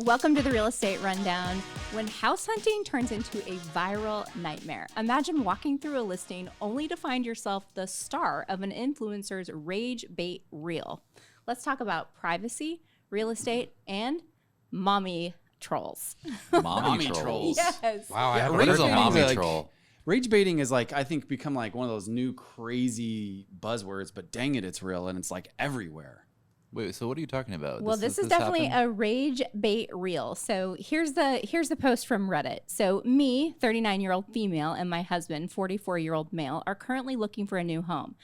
Welcome to the Real Estate Rundown. When house hunting turns into a viral nightmare, imagine walking through a listing only to find yourself the star of an influencer's rage bait reel. Let's talk about privacy, real estate, and mommy trolls. Mommy trolls. Yes. Wow, I haven't What heard is a that. mommy troll? Rage baiting is like, I think, become like one of those new crazy buzzwords, but dang it, it's real and it's like everywhere. Wait, so what are you talking about? Well, this is definitely a rage bait reel. So here's the post from Reddit. So me, 39-year-old female, and my husband, 44-year-old male, are currently looking for a new home.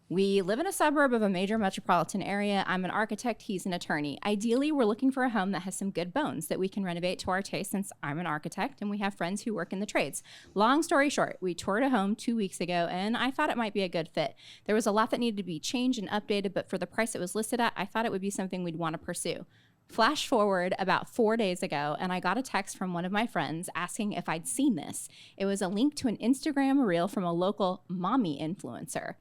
We live in a suburb of a major metropolitan area. I'm an architect. He's an attorney. Ideally, we're looking for a home that has some good bones that we can renovate to our taste since I'm an architect and we have friends who work in the trades. Long story short, we toured a home 2 weeks ago and I thought it might be a good fit. There was a lot that needed to be changed and updated, but for the price it was listed at, I thought it would be something we'd want to pursue. Flash forward about 4 days ago, and I got a text from one of my friends asking if I'd seen this. It was a link to an Instagram reel from a local mommy influencer.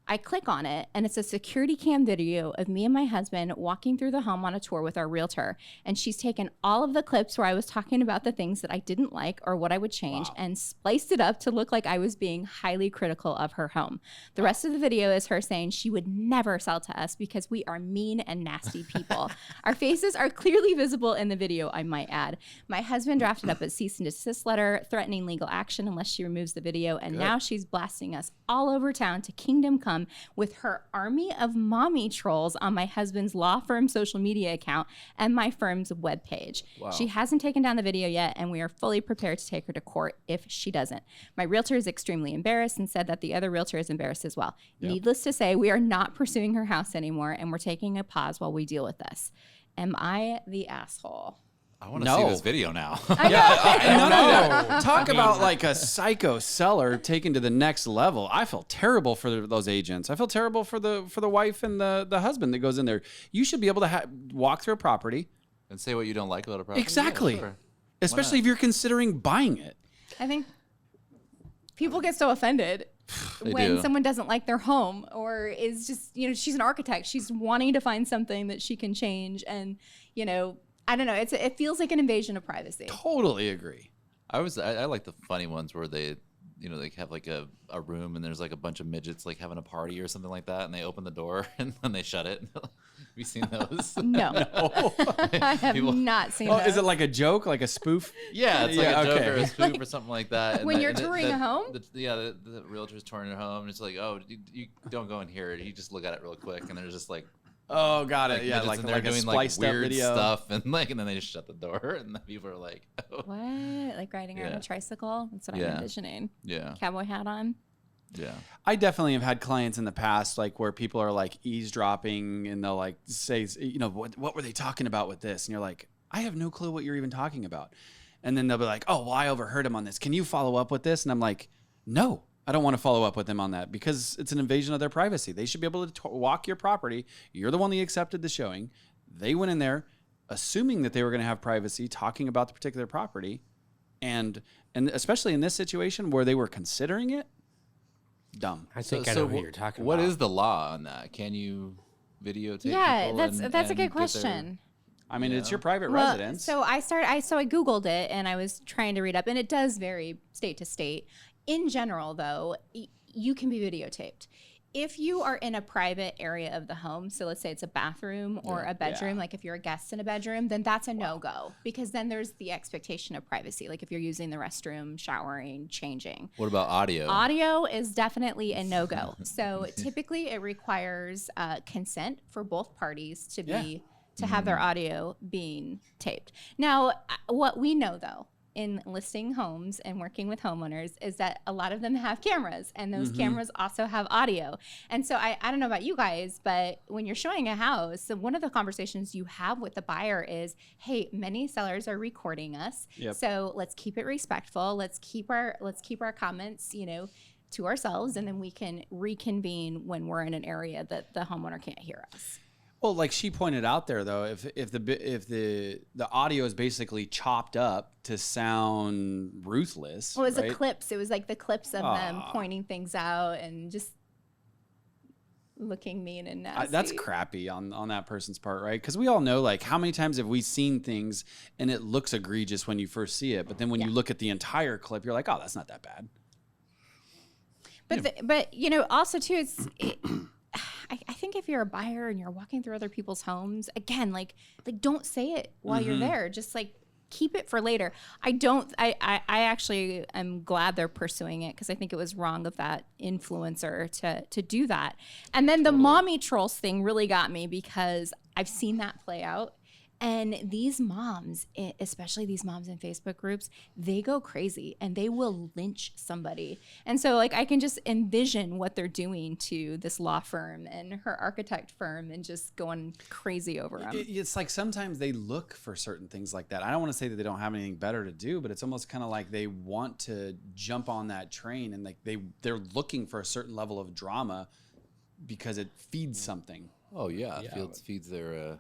I click on it, and it's a security cam video of me and my husband walking through the home on a tour with our realtor. And she's taken all of the clips where I was talking about the things that I didn't like or what I would change and spliced it up to look like I was being highly critical of her home. The rest of the video is her saying she would never sell to us because we are mean and nasty people. Our faces are clearly visible in the video, I might add. My husband drafted up a cease and desist letter threatening legal action unless she removes the video. And now she's blasting us all over town to Kingdom Come with her army of mommy trolls on my husband's law firm social media account and my firm's webpage. Wow. She hasn't taken down the video yet, and we are fully prepared to take her to court if she doesn't. My realtor is extremely embarrassed and said that the other realtor is embarrassed as well. Yep. Needless to say, we are not pursuing her house anymore, and we're taking a pause while we deal with this. Am I the asshole? I want to see this video now. No. Talk about like a psycho seller taken to the next level. I feel terrible for those agents. I feel terrible for the wife and the husband that goes in there. You should be able to walk through a property and say what you don't like about a property. Exactly. Yeah, sure. Especially if you're considering buying it. I think people get so offended when someone doesn't like their home or is just, she's an architect. She's wanting to find something that she can change and, I don't know. It feels like an invasion of privacy. Totally agree. I like the funny ones where they have like a room and there's like a bunch of midgets like having a party or something like that, and they open the door and then they shut it. Have you seen those? No. I have not seen those. Is it like a joke, like a spoof? Yeah, it's like a joke or a spoof or something like that. When you're touring a home? The realtor's touring a home and it's like, oh, you don't go in here. You just look at it real quick and there's just like, oh, got it. Yeah, like they're doing like weird stuff and then they just shut the door and then people are like, oh. What? Like riding around a tricycle? That's what I'm envisioning. Yeah. Cowboy hat on. Yeah. I definitely have had clients in the past like where people are like eavesdropping and they'll like say, what were they talking about with this? And you're like, I have no clue what you're even talking about. And then they'll be like, oh, well, I overheard him on this. Can you follow up with this? And I'm like, no. I don't want to follow up with them on that because it's an invasion of their privacy. They should be able to walk your property. You're the one that accepted the showing. They went in there assuming that they were going to have privacy, talking about the particular property. And especially in this situation where they were considering it, dumb. I think I know who you're talking about. What is the law on that? Can you videotape Yeah, people that's a good question. I mean, it's your private residence. So I Googled it and I was trying to read up, and it does vary state to state. In general, though, you can be videotaped. If you are in a private area of the home, so let's say it's a bathroom or a bedroom, like if you're a guest in a bedroom, then that's a no-go because then there's the expectation of privacy. Like if you're using the restroom, showering, changing. What about audio? Audio is definitely a no-go. So typically it requires consent for both parties to have their audio being taped. Now, what we know, though, in listing homes and working with homeowners is that a lot of them have cameras and those cameras also have audio. And so I don't know about you guys, but when you're showing a house, one of the conversations you have with the buyer is, hey, many sellers are recording us. Yep. So let's keep it respectful. Let's keep our comments, to ourselves, and then we can reconvene when we're in an area that the homeowner can't hear us. Well, like she pointed out there, though, if the audio is basically chopped up to sound ruthless. Well, it was the clips. It was like the clips of them pointing things out and just looking mean and nasty. That's crappy on that person's part, right? Because we all know, like, how many times have we seen things and it looks egregious when you first see it, but then when you look at the entire clip, you're like, oh, that's not that bad. But you know, also too, I think if you're a buyer and you're walking through other people's homes, again, like don't say it while you're there. Just like keep it for later. I actually am glad they're pursuing it because I think it was wrong of that influencer to do that. And then the mommy trolls thing really got me because I've seen that play out. And these moms, especially these moms in Facebook groups, they go crazy and they will lynch somebody. And so like I can just envision what they're doing to this law firm and her architect firm and just going crazy over them. It's like sometimes they look for certain things like that. I don't want to say that they don't have anything better to do, but it's almost kind of like they want to jump on that train and like they're looking for a certain level of drama because it feeds something. Oh yeah, feeds their.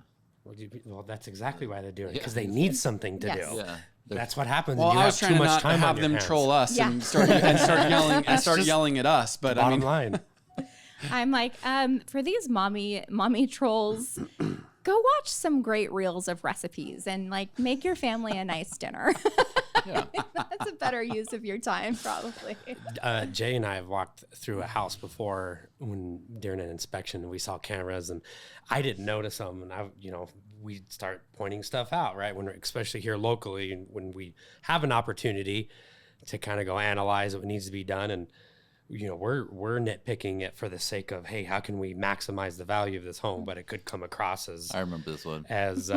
Well, that's exactly why they're doing it, because they need something to do. Yeah, That's what happens. Well, when you I was have trying too to much not time have on your them hands. troll us and start yelling at us. But I Bottom mean, line. I'm like, for these mommy trolls, go watch some great reels of recipes and like make your family a nice dinner. Yeah. That's a better use of your time, probably. Jay and I have walked through a house before during an inspection, and we saw cameras, and I didn't notice them, and we start pointing stuff out, right? Especially here locally, and when we have an opportunity to kind of go analyze what needs to be done, and we're nitpicking it for the sake of, hey, how can we maximize the value of this home? But it could come across as I remember this one as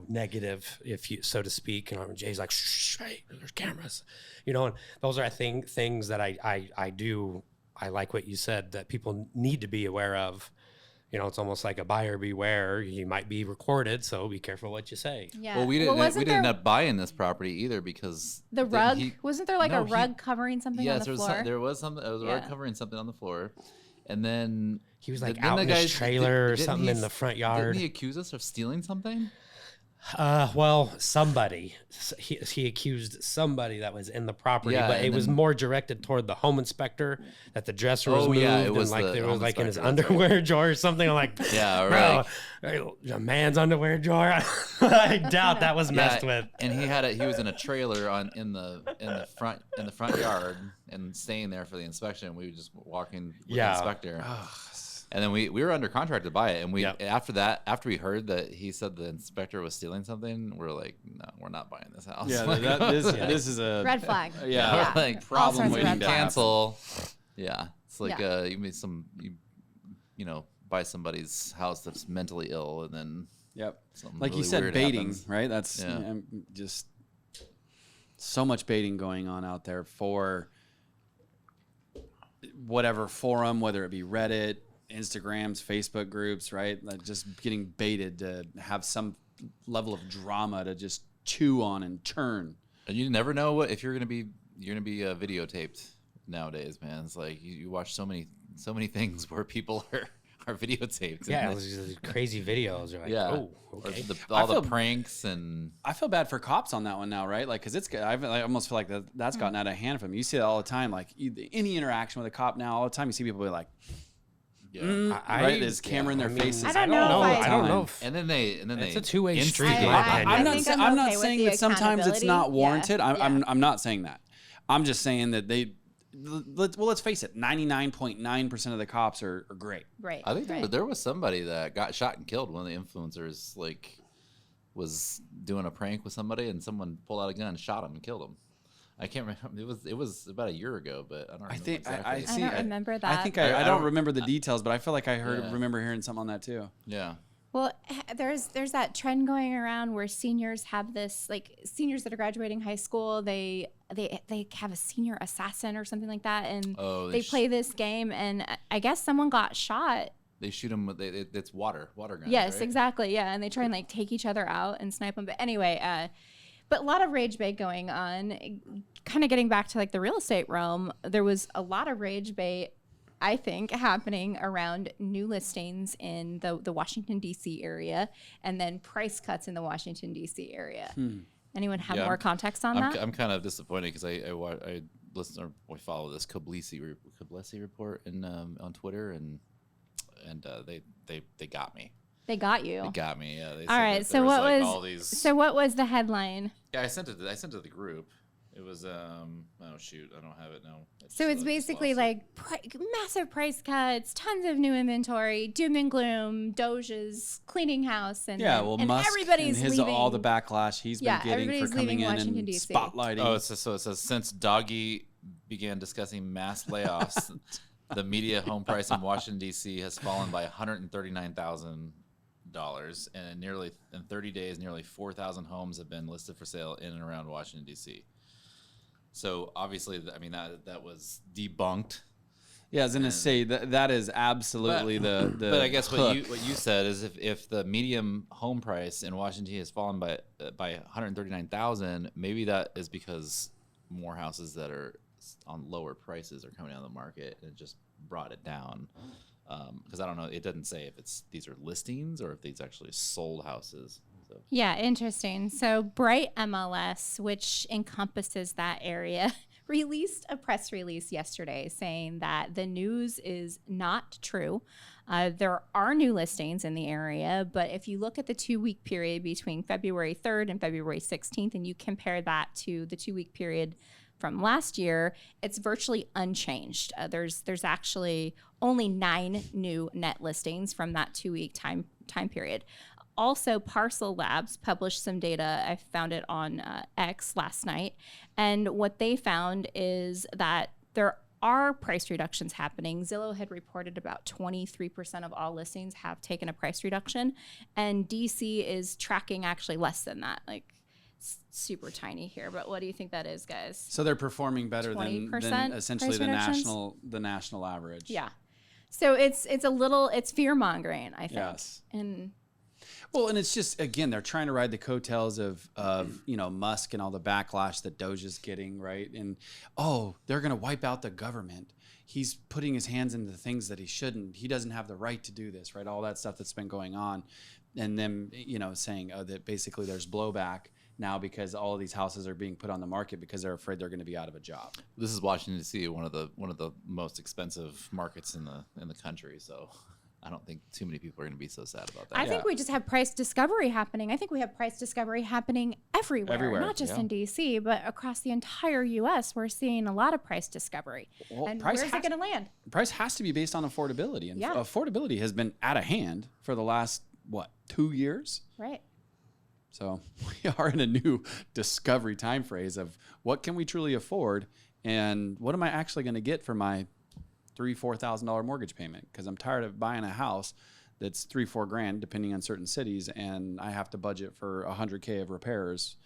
negative, if you so to speak. And Jay's like, shh, hey, there's cameras, and those are things that I do. I like what you said, that people need to be aware of. It's almost like a buyer beware. You might be recorded, so be careful what you say. Yeah. Well, we didn't end up buying this property either because the rug wasn't there like a rug covering something on the floor? Yes, there was something. There was a rug covering something on the floor, and then he was like out in his trailer or something in the front yard. Didn't he accuse us of stealing something? Well, somebody he accused somebody that was in the property, but it was more directed toward the home inspector, that the dresser was moved, it was and the there was like in his home underwear drawer or something. I'm like, yeah, bro, a man's underwear drawer. I doubt that was messed with. And he was in a trailer in the front yard and staying there for the inspection. We were just walking with the inspector. And then we were under contract to buy it, and we after we heard that he said the inspector was stealing something, we're like, no, we're not buying this house. Yeah, this is a red flag. Yeah, we're like problem waiting to cancel. Yeah, it's like you made buy somebody's house that's mentally ill, and then like really you said, weird baiting, happens. right? That's just so much baiting going on out there for whatever forum, whether it be Reddit, Instagrams, Facebook groups, right? Like just getting baited to have some level of drama to just chew on and churn. And you never know if you're gonna be videotaped nowadays, man. It's like you watch so many things where people are videotaped. Yeah, it was just crazy videos. You're like, oh, okay. All the pranks, and I feel bad for cops on that one now, right? Like, because I almost feel like that's gotten out of hand from you. You see it all the time. Like any interaction with a cop now, all the time you see people be like, right? There's camera in their faces. I don't know. I don't know. And then it's a two-way street. I'm not okay saying that sometimes it's not warranted. I'm not saying that. I'm just saying that let's face it, 99.9% of the cops are great. Right. I think there was somebody that got shot and killed. One of the influencers was doing a prank with somebody, and someone pulled out a gun and shot him and killed him. I can't remember. It was about a year ago, but I don't remember. I don't remember that. I think I don't remember the details, but I feel like I remember hearing something on that too. Yeah. Well, there's that trend going around where seniors have this, like seniors that are graduating high school, they have a senior assassin or something like that, and they play this game, and I guess someone got shot. They shoot them with it's water guns. Yes, right? exactly. Yeah, and they try and like take each other out and snipe them. But anyway, but a lot of rage bait going on. Kind of getting back to like the real estate realm, there was a lot of rage bait, I think, happening around new listings in the Washington, D.C. area, and then price cuts in the Washington, D.C. area. Anyone have more context on that? I'm kind of disappointed because I listen or follow this Koblesi report on Twitter, and they got me. They got you. They got me. Yeah. They all right. So what was all these... So what was the headline? Yeah, I sent it to the group. It was oh shoot, I don't have it now. So it's basically like massive price cuts, tons of new inventory, doom and gloom, Doge's cleaning house, and and Musk everybody's and leaving. All the backlash he's been getting for coming in and spotlighting. Oh, it says since Doggy began discussing mass layoffs, the media home price in Washington D.C. has fallen by $139,000. And in 30 days, nearly 4,000 homes have been listed for sale in and around Washington D.C. So obviously, I mean that was debunked. Yeah, I was going to say that is absolutely the. But I guess what you said is if the medium home price in Washington has fallen by 139,000, maybe that is because more houses that are on lower prices are coming on the market, and it just brought it down. Because I don't know, it doesn't say if these are listings or if these actually sold houses. So. Yeah, interesting. So Bright MLS, which encompasses that area, released a press release yesterday saying that the news is not true. There are new listings in the area, but if you look at the 2-week period between February 3rd and February 16th, and you compare that to the 2-week period from last year, it's virtually unchanged. There's actually only 9 new net listings from that 2-week time period. Also, Parcel Labs published some data. I found it on X last night. And what they found is that there are price reductions happening. Zillow had reported about 23% of all listings have taken a price reduction. And DC is tracking actually less than that, like super tiny here. But what do you think that is, guys? So they're performing better than essentially the national average. Yeah. So it's fear mongering, I think. Yes. And it's just, again, they're trying to ride the coattails of Musk and all the backlash that Doge is getting, right? And they're going to wipe out the government. He's putting his hands into things that he shouldn't. He doesn't have the right to do this, right? All that stuff that's been going on, and them, saying that basically there's blowback now because all of these houses are being put on the market because they're afraid they're going to be out of a job. This is Washington D.C., one of the most expensive markets in the country, so. I don't think too many people are going to be so sad about that. I think we just have price discovery happening. I think we have price discovery happening everywhere. Not just in DC, but across the entire U.S. We're seeing a lot of price discovery. Well, and where's it going to land? Price has to be based on affordability. And affordability has been out of hand for the last, 2 years? Right. So we are in a new discovery time phrase of what can we truly afford and what am I actually going to get for my $3,000-$4,000 mortgage payment, because I'm tired of buying a house that's $3,000-$4,000 depending on certain cities, and I have to budget for $100K of repairs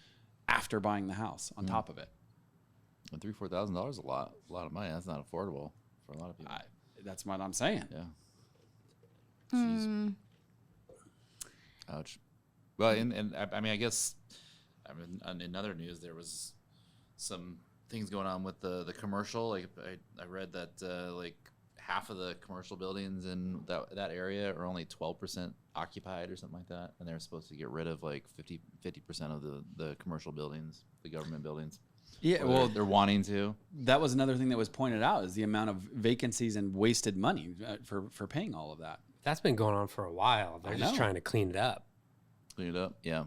after buying the house on top of it. And $3,000-$4,000 is a lot of money. That's not affordable for a lot of people. That's what I'm saying. Yeah. Jeez. Ouch. Well, and I mean, I guess, in other news, there was some things going on with the commercial. Like I read that like half of the commercial buildings in that area are only 12% occupied or something like that, and they're supposed to get rid of like 50% of the commercial buildings, the government buildings. Yeah, they're wanting to. That was another thing that was pointed out, is the amount of vacancies and wasted money for paying all of that. That's been going on for a while. They're just trying to clean it up. Clean it up, yeah.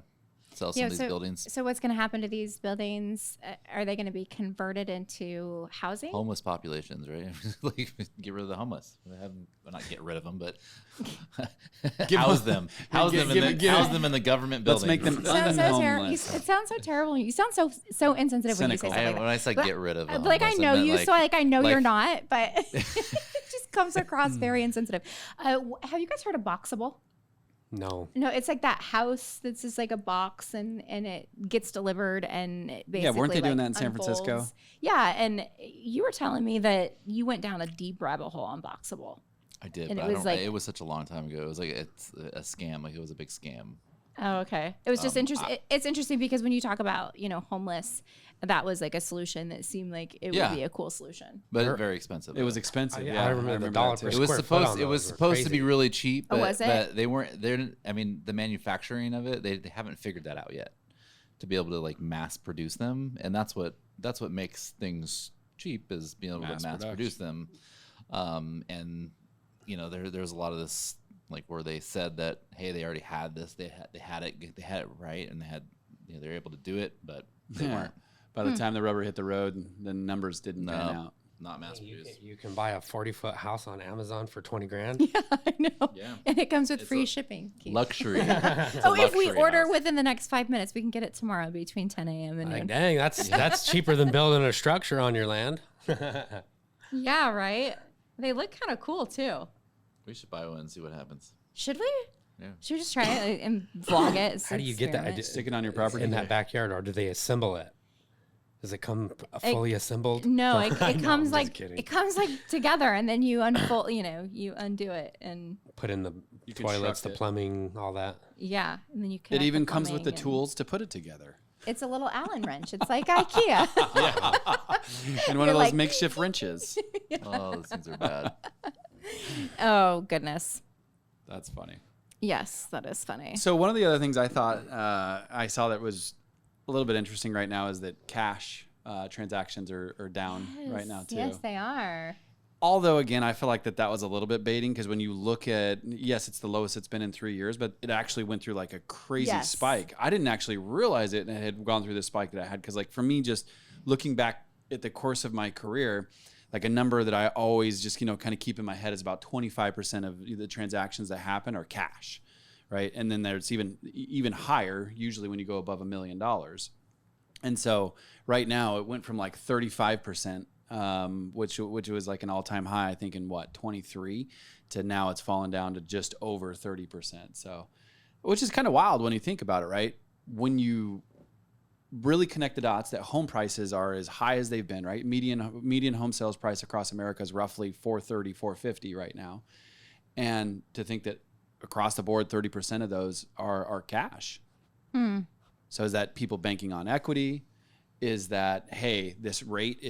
Sell some of these buildings. So what's going to happen to these buildings? Are they going to be converted into housing? Homeless populations, right? Like, get rid of the homeless. Not get rid of them, but house them. House them in the government buildings. Let's make them unhomeless. It sounds so terrible. You sound so insensitive when you say something like that. When I say get rid of them. Like, I know you, so I know you're not, but it just comes across very insensitive. Have you guys heard of Boxable? No, it's like that house that's just like a box and it gets delivered and it basically weren't they doing that in San Francisco? Yeah, and you were telling me that you went down a deep rabbit hole on Boxable. I did, and but it was such a long time ago. It was like it's a scam. Like, it was a big scam. Oh, okay. It was just interesting. It's interesting because when you talk about, homeless, that was like a solution that seemed like it would be a cool solution. But very expensive. It was expensive. I remember the dollar per square foot. It was supposed to be really cheap. But, was it? But they weren't. The manufacturing of it, they haven't figured that out yet, to be able to like mass produce them, and that's what makes things cheap, is being able to mass produce them. And there's a lot of this like where they said that, hey, they already had this, they had it right, and they're able to do it, but they weren't. By the time the rubber hit the road, the numbers didn't pan out. Not mass produced. You can buy a 40-foot house on Amazon for $20,000. Yeah, I know. Yeah. And it comes with free shipping. Keith. Luxury. If we order within the next 5 minutes, we can get it tomorrow between 10 a.m. and noon. Dang, that's cheaper than building a structure on your land. Yeah, right. They look kind of cool too. We should buy one and see what happens. Should we? Yeah. Should we just try it and vlog it? How do you get that? Stick it on your property in that backyard, or do they assemble it? Does it come fully assembled? No, it comes I'm like just kidding. it comes like together, and then you unfold. You undo it, and Put in the toilets, the construct it. plumbing, all that. yeah, and then you. It connect even the comes with the plumbing, and tools to put it together. It's a little Allen wrench. It's like IKEA. And one You're of those like- makeshift wrenches. Oh, those things are bad. Oh goodness. That's funny. Yes, that is funny. So one of the other things I thought I saw that was a little bit interesting right now is that cash transactions are down right now too. Yes, they are. Although again, I feel like that was a little bit baiting because when you look at, yes, it's the lowest it's been in 3 years, but it actually went through like a crazy Yes. spike. I didn't actually realize it and it had gone through the spike that I had because like for me, just looking back at the course of my career, like a number that I always just, kind of keep in my head is about 25% of the transactions that happen are cash, right? And then there's even higher usually when you go above $1 million. And so right now it went from like 35%, which was like an all-time high, I think in 23, to now it's fallen down to just over 30%. So, which is kind of wild when you think about it, right? When you really connect the dots that home prices are as high as they've been, right? Median home sales price across America is roughly $430,000, $450,000 right now. And to think that across the board, 30% of those are cash. So is that people banking on equity? Is that, hey, this rate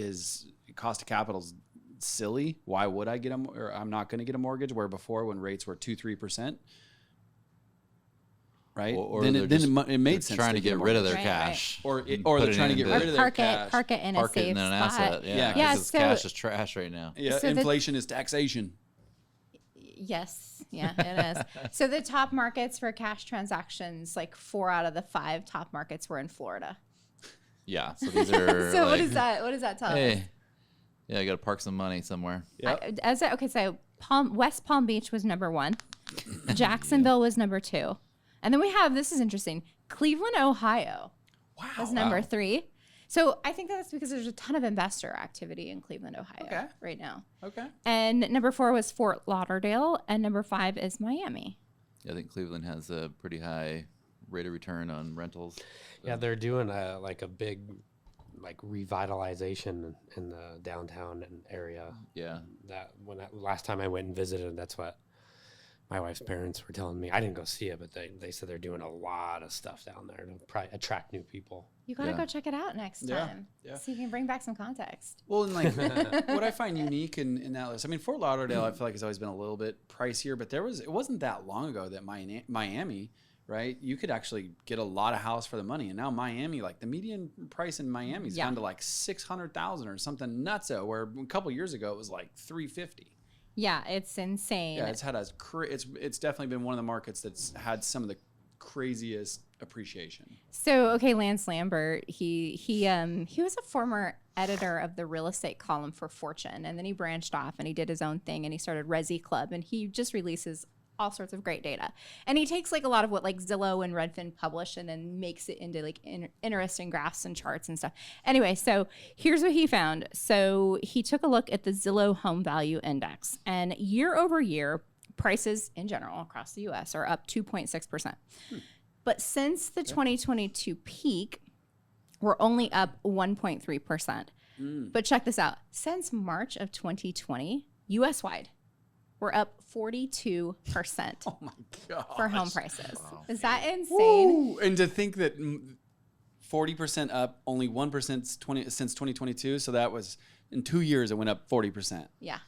cost of capital is silly. Why would I get or I'm not going to get a mortgage? Where before when rates were 2-3%, right? Or then they're it made sense. trying to get rid of their Right, cash. Or and they're put it trying to get into- rid of their cash. Park it in a Park it safe in an spot. asset. Yeah. Yeah, because so- cash is trash right now. Yeah, So inflation is taxation. Yes, yeah, it is. So the top markets for cash transactions, like 4 out of the 5 top markets were in Florida. Yeah. So these are. So like, what does that tell us? Hey, yeah, I got to park some money somewhere. Yep. So West Palm Beach was number 1, Jacksonville was number 2, and then we have, this is interesting, Cleveland, Ohio was number 3. So I think that's because there's a ton of investor activity in Cleveland, Ohio right now. Okay. And number 4 was Fort Lauderdale, and number 5 is Miami. Yeah, I think Cleveland has a pretty high rate of return on rentals. Yeah, they're doing a big revitalization in the downtown area. Yeah. Last time I went and visited, that's what my wife's parents were telling me. I didn't go see it, but they said they're doing a lot of stuff down there to probably attract new people. You got to Yeah. go check it out next time. Yeah. So you can bring back some context. Well, and like what I find unique in that list, I mean, Fort Lauderdale, I feel like has always been a little bit pricier, but it wasn't that long ago that Miami, right? You could actually get a lot of house for the money, and now Miami, like the median price in Miami is down to like $600,000 or something nutso, where a couple years ago it was like $350,000. Yeah, it's insane. Yeah, it's definitely been one of the markets that's had some of the craziest appreciation. So, okay, Lance Lambert, he was a former editor of the real estate column for Fortune, and then he branched off and he did his own thing and he started Resi Club, and he just releases all sorts of great data. And he takes like a lot of what like Zillow and Redfin publish and then makes it into like interesting graphs and charts and stuff. Anyway, so here's what he found. So he took a look at the Zillow Home Value Index, and year over year, prices in general across the US are up 2.6%. But since the 2022 peak, we're only up 1.3%. But check this out. Since March of 2020, US wide, we're up 42% Oh my god! for home prices. Wow. Is that insane? Ooh, and to think that 40% up, only 1% since 2022. So that was in 2 years it went up 40%. Yeah.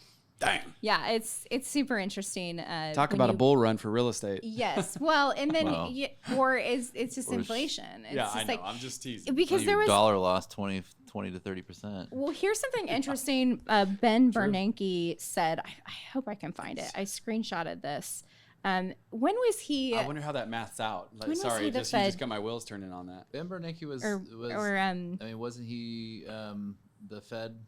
Dang. Yeah, it's super interesting. Talk when about a you- bull run for real estate. Yes. Well, and then Wow. Or it's just Or inflation. It's Yeah, just I know. like I'm just teasing. because So there your was dollar lost 20 20 to 30%. Well, here's something interesting. Ben Bernanke said, I hope I can find it. I screenshotted this. When was he? I wonder how that maths out. When Sorry, was he you just got my wheels turning on that. Ben Bernanke was I mean, wasn't he the Fed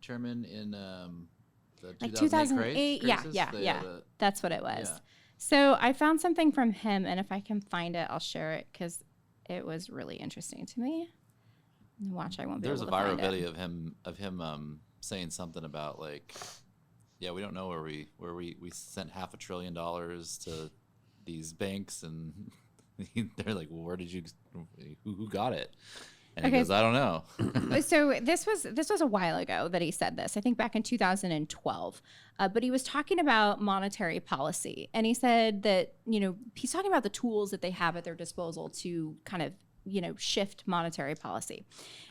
chairman in the 2008 crisis? Yeah. That's what it was. Yeah. So I found something from him, and if I can find it, I'll share it because it was really interesting to me. Watch, I won't be able to find it. There's a viral video of him saying something about like, yeah, we don't know where we sent $500 billion to these banks, and they're like, well, where did you who got it? And he goes, I don't know. So this was a while ago that he said this. I think back in 2012. But he was talking about monetary policy, and he said that he's talking about the tools that they have at their disposal to kind of shift monetary policy,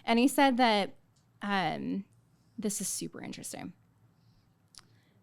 and he said that this is super interesting.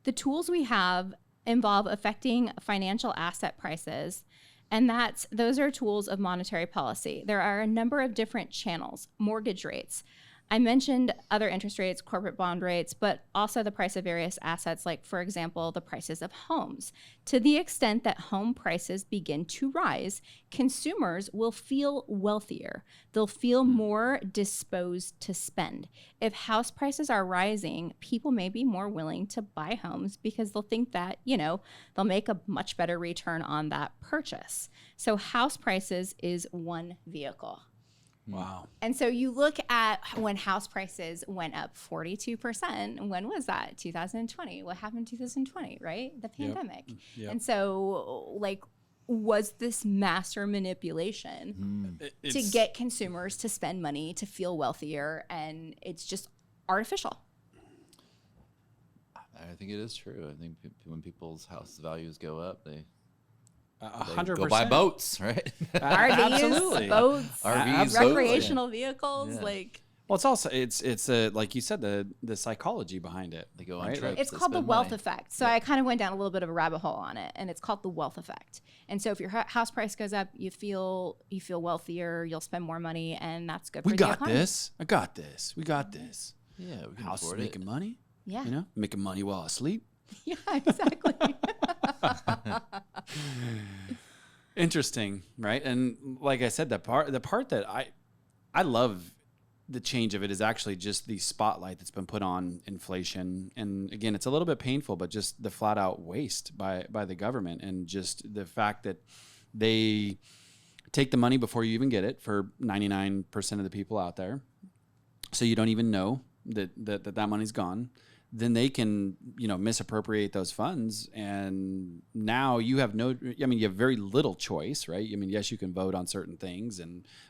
The tools we have involve affecting financial asset prices. And those are tools of monetary policy. There are a number of different channels, mortgage rates. I mentioned other interest rates, corporate bond rates, but also the price of various assets, like, for example, the prices of homes. To the extent that home prices begin to rise, consumers will feel wealthier. They'll feel more disposed to spend. If house prices are rising, people may be more willing to buy homes because they'll think that, they'll make a much better return on that purchase. So house prices is one vehicle. Wow. And so you look at when house prices went up 42%. When was that? 2020. What happened in 2020, right? The pandemic. Yep. And so, was this master manipulation to get consumers to spend money, to feel wealthier, and it's just artificial? I think it is true. I think when people's house values go up, they 100%. go buy boats, right? RVs, Absolutely. boats, RVs, recreational vehicles, Yeah. Well, it's also it's like you said, the psychology behind it. They go on right? trips. It's to called the spend wealth money. effect. So I kind of went down a little bit of a rabbit hole on it, and it's called the wealth effect. And so if your house price goes up, you feel wealthier, you'll spend more money, and that's good for We the got economy. this. I got this. We got this. Yeah, we can House is afford making it. money. Yeah. Making money while I sleep. Yeah, exactly. Interesting, right? And like I said, the part that I love the change of it is actually just the spotlight that's been put on inflation. And again, it's a little bit painful, but just the flat out waste by the government, and just the fact that they take the money before you even get it for 99% of the people out there. So you don't even know that money's gone. Then they can, misappropriate those funds. And now you have you have very little choice, right? I mean, yes, you can vote on certain things,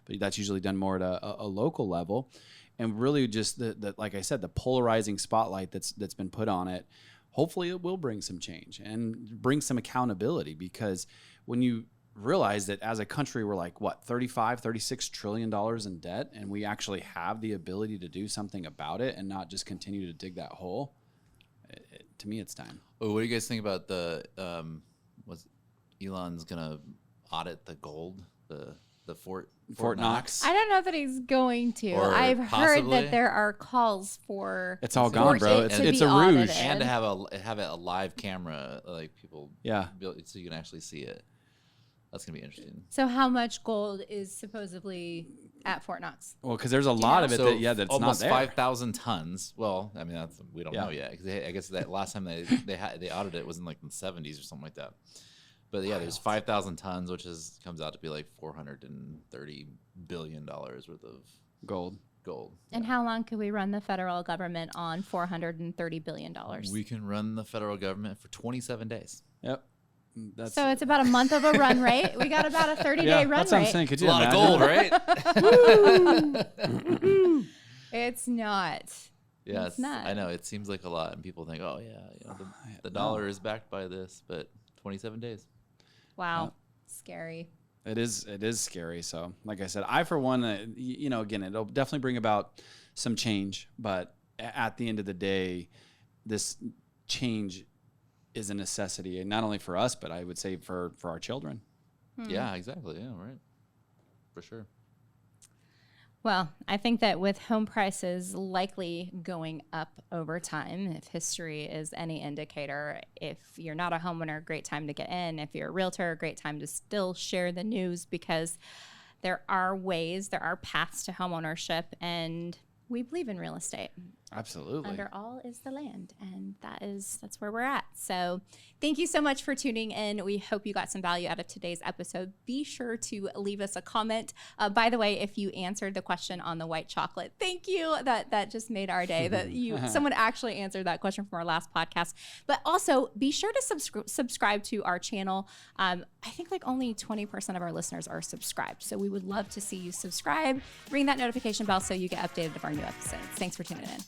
but that's usually done more at a local level. And really just the like I said, the polarizing spotlight that's been put on it, hopefully it will bring some change and bring some accountability, because when you realize that as a country, we're like, what, $36 trillion in debt, and we actually have the ability to do something about it and not just continue to dig that hole. To me, it's time. Well, what do you guys think about the Elon's gonna audit the gold, the Fort Knox? I don't know that he's going to. Or I've heard possibly. that there are calls for It's all gone, bro. it to It's be a rouge. audited. And to have a live camera, like people, so you can actually see it. That's gonna be interesting. So how much gold is supposedly at Fort Knox? Well, because there's a lot of it that's not almost there. 5,000 tons. Well, I mean, we don't Yeah. know yet. 'Cause I guess that last time they audited it was in like the 70s or something like that. But yeah, there's 5,000 tons, which comes out to be like $430 billion worth of Gold. And how long could we run the federal government on $430 billion? We can run the federal government for 27 days. Yep. So it's about a month of a run rate. We got about a 30-day run that's what I'm rate. saying. Could It's you a lot of imagine? gold, right? It's not. Yeah, It's not. I know it seems like a lot, and people think, oh yeah, the dollar is backed by this, but 27 days. Wow. Scary. It is scary. So, like I said, I for one, again, it'll definitely bring about some change, but at the end of the day, this change is a necessity, and not only for us, but I would say for our children. Yeah, exactly. Yeah, right. For sure. Well, I think that with home prices likely going up over time, if history is any indicator, if you're not a homeowner, great time to get in. If you're a realtor, great time to still share the news, because there are paths to homeownership, and we believe in real estate. Absolutely. Under all is the land, and that's where we're at. So thank you so much for tuning in. We hope you got some value out of today's episode. Be sure to leave us a comment. By the way, if you answered the question on the white chocolate, thank you. That just made our day that someone actually answered that question from our last podcast. But also be sure to subscribe to our channel. I think like only 20% of our listeners are subscribed. So we would love to see you subscribe. Ring that notification bell so you get updated of our new episodes. Thanks for tuning in.